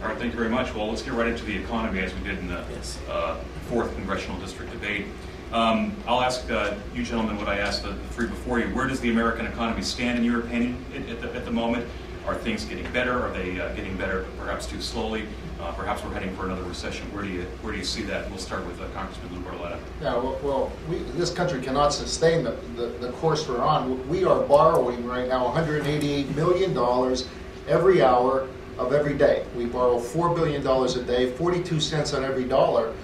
All right, thank you very much. Well, let's get right into the economy as we did in the 4th Congressional District debate. I'll ask you gentlemen what I asked the three before you. Where does the American economy stand in your opinion at the moment? Are things getting better? Are they getting better perhaps too slowly? Perhaps we're heading for another recession. Where do you see that? We'll start with Congressman Lou Barletta. Yeah, this country cannot sustain the course we're on. We are borrowing right now $188 million every hour of every day. We borrow $4 billion a day. 42 cents on every dollar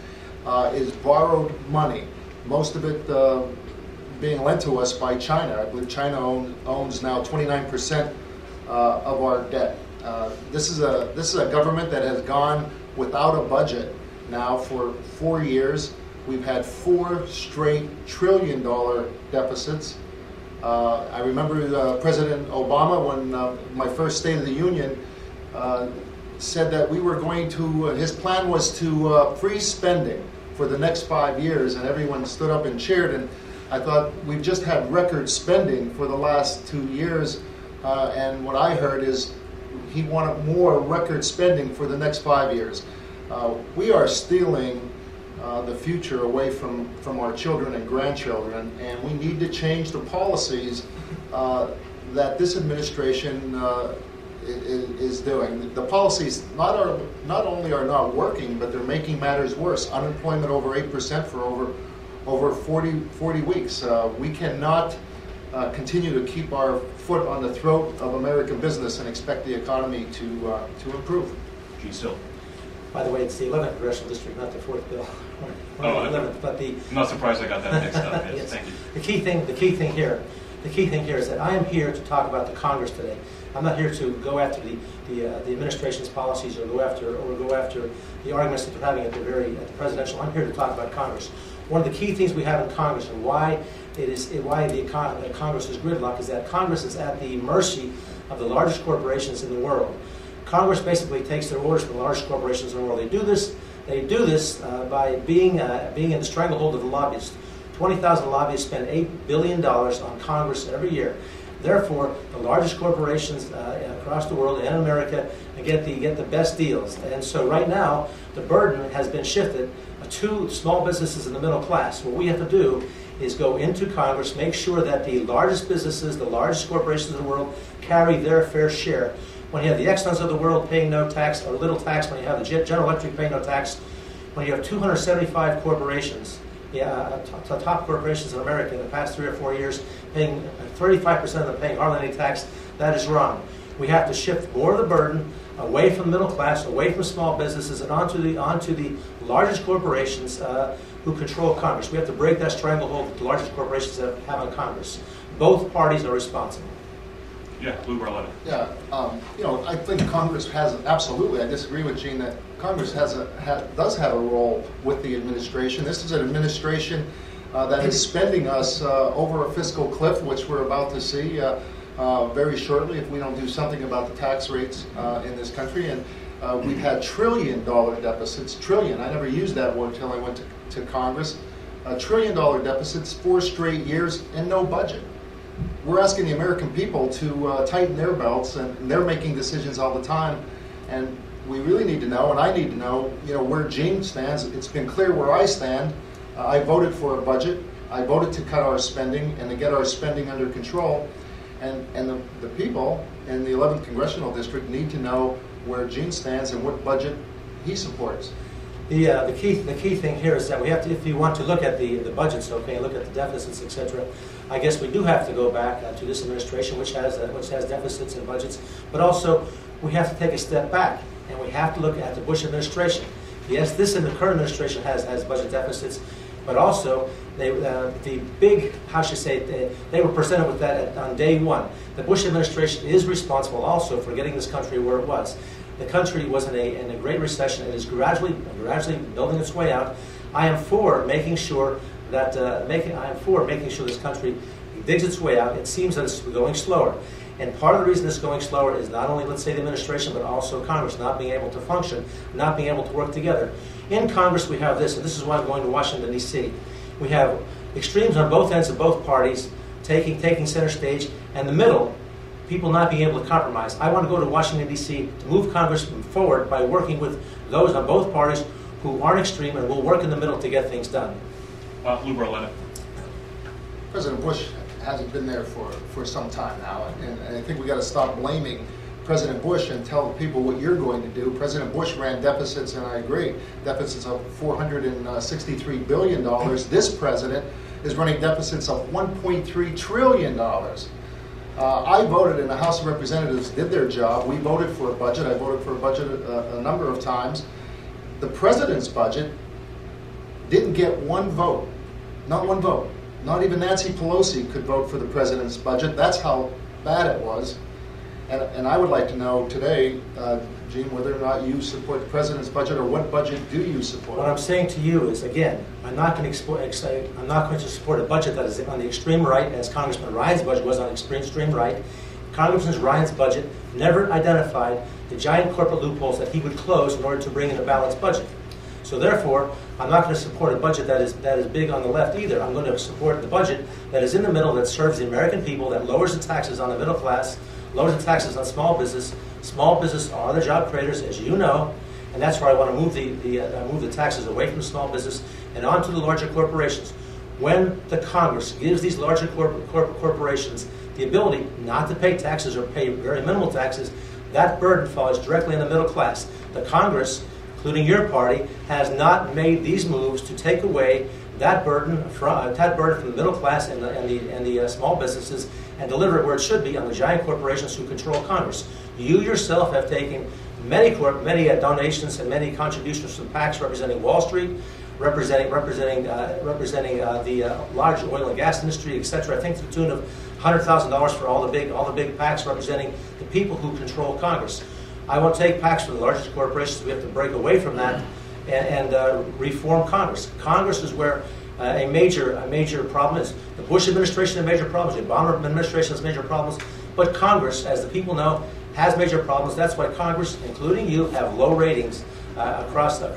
is borrowed money. Most of it being lent to us by China. I believe China owns now 29% of our debt. This is a government that has gone without a budget now for 4 years. We've had 4 straight trillion-dollar deficits. I remember President Obama, when my first State of the Union, said that we were going to, his plan was to freeze spending for the next 5 years, and everyone stood up and cheered. And I thought, we've just had record spending for the last 2 years, and what I heard is he wanted more record spending for the next 5 years. We are stealing the future away from our children and grandchildren, and we need to change the policies that this administration is doing. The policies not only are not working, but they're making matters worse. Unemployment over 8% for over 40 weeks. We cannot continue to keep our foot on the throat of American business and expect the economy to improve. Gene Still. By the way, it's the 11th Congressional District, not the 4th bill. The 11th, but I'm not surprised I got that mixed up. Yes, yes. Thank you. The key thing here is that I am here to talk about the Congress today. I'm not here to go after the administration's policies or go after the arguments that they're having at the presidential. I'm here to talk about Congress. One of the key things we have in Congress, and why Congress is gridlocked, is that Congress is at the mercy of the largest corporations in the world. Congress basically takes their orders from the largest corporations in the world. They do this by being in the stranglehold of the lobbyists. 20,000 lobbyists spend $8 billion on Congress every year. Therefore, the largest corporations across the world and America get the best deals. And so right now, the burden has been shifted to small businesses in the middle class. What we have to do is go into Congress, make sure that the largest businesses, the largest corporations in the world carry their fair share. When you have the Exxons of the world paying no tax or little tax, when you have the General Electric paying no tax, when you have 275 corporations, top corporations in America in the past 3 or 4 years paying 35% of them paying hardly any tax, that is wrong. We have to shift more of the burden away from the middle class, away from small businesses, and onto the largest corporations who control Congress. We have to break that stranglehold that the largest corporations have on Congress. Both parties are responsible. Yeah, Lou Barletta. Yeah, I think Congress has, absolutely, I disagree with Gene, that Congress does have a role with the administration. This is an administration that is spending us over a fiscal cliff, which we're about to see very shortly if we don't do something about the tax rates in this country. And we've had trillion-dollar deficits. Trillion, I never used that word until I went to Congress. Trillion-dollar deficits, 4 straight years, and no budget. We're asking the American people to tighten their belts, and they're making decisions all the time. And we really need to know, and I need to know, where Gene stands. It's been clear where I stand. I voted for a budget. I voted to cut our spending and to get our spending under control. And the people in the 11th Congressional District need to know where Gene stands and what budget he supports. The key thing here is that we have to, if you want to look at the budgets, okay, look at the deficits, etc. I guess we do have to go back to this administration, which has deficits and budgets, but also we have to take a step back and we have to look at the Bush administration. Yes, the current administration has budget deficits, but also they were presented with that on day one. The Bush administration is responsible also for getting this country where it was. The country was in a great recession. It is gradually building its way out. I am for making sure this country digs its way out. It seems that it's going slower. And part of the reason it's going slower is not only, let's say, the administration, but also Congress not being able to function, not being able to work together. In Congress, we have this, and this is why I'm going to Washington, D.C. We have extremes on both ends of both parties taking center stage, and the middle people not being able to compromise. I want to go to Washington, D.C. to move Congress forward by working with those on both parties who aren't extreme and will work in the middle to get things done. Lou Barletta. President Bush hasn't been there for some time now, and I think we got to stop blaming President Bush and tell people what you're going to do. President Bush ran deficits, and I agree, deficits of $463 billion. This president is running deficits of $1.3 trillion. I voted, and the House of Representatives did their job. We voted for a budget. I voted for a budget a number of times. The president's budget didn't get one vote, not one vote. Not even Nancy Pelosi could vote for the president's budget. That's how bad it was. And I would like to know today, Gene, whether or not you support the president's budget, or what budget do you support? What I'm saying to you is, again, I'm not going to support a budget that is on the extreme right, as Congressman Ryan's budget was on the extreme right. Congressman Ryan's budget never identified the giant corporate loopholes that he would close in order to bring in a balanced budget. So therefore, I'm not going to support a budget that is big on the left either. I'm going to support the budget that is in the middle, that serves the American people, that lowers the taxes on the middle class, lowers the taxes on small business. Small business are the job creators, as you know, and that's where I want to move the taxes away from small business and onto the larger corporations. When the Congress gives these larger corporations the ability not to pay taxes or pay very minimal taxes, that burden falls directly on the middle class. The Congress, including your party, has not made these moves to take away that burden from the middle class and the small businesses and deliver it where it should be on the giant corporations who control Congress. You yourself have taken many donations and many contributions from PACs representing Wall Street, representing the large oil and gas industry, etc. I think to the tune of $100,000 for all the big PACs representing the people who control Congress. I won't take PACs from the largest corporations. We have to break away from that and reform Congress. Congress is where a major problem is. The Bush administration has major problems. The Obama administration has major problems. But Congress, as the people know, has major problems. That's why Congress, including you, have low ratings across the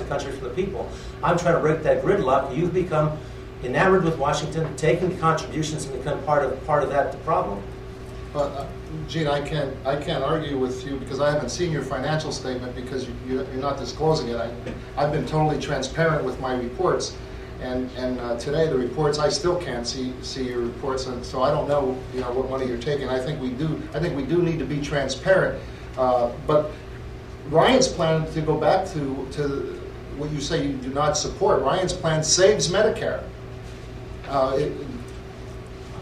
country for the people. I'm trying to break that gridlock. You've become enamored with Washington, taking contributions and become part of that problem. Gene, I can't argue with you because I haven't seen your financial statement because you're not disclosing it. I've been totally transparent with my reports, and today the reports, I still can't see your reports, and so I don't know what money you're taking. I think we do need to be transparent. But Ryan's plan, to go back to what you say you do not support, Ryan's plan saves Medicare.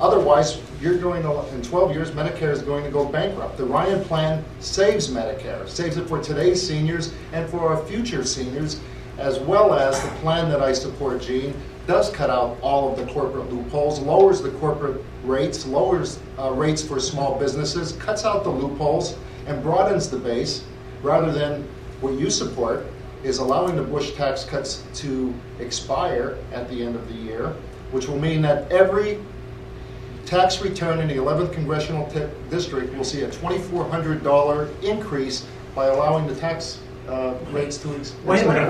Otherwise, you're going to, in 12 years, Medicare is going to go bankrupt. The Ryan plan saves Medicare, saves it for today's seniors and for our future seniors, as well as the plan that I support, Gene, does cut out all of the corporate loopholes, lowers the corporate rates, lowers rates for small businesses, cuts out the loopholes, and broadens the base, rather than what you support is allowing the Bush tax cuts to expire at the end of the year, which will mean that every tax return in the 11th Congressional District will see a $2,400 increase by allowing the tax rates to expire. Wait a minute.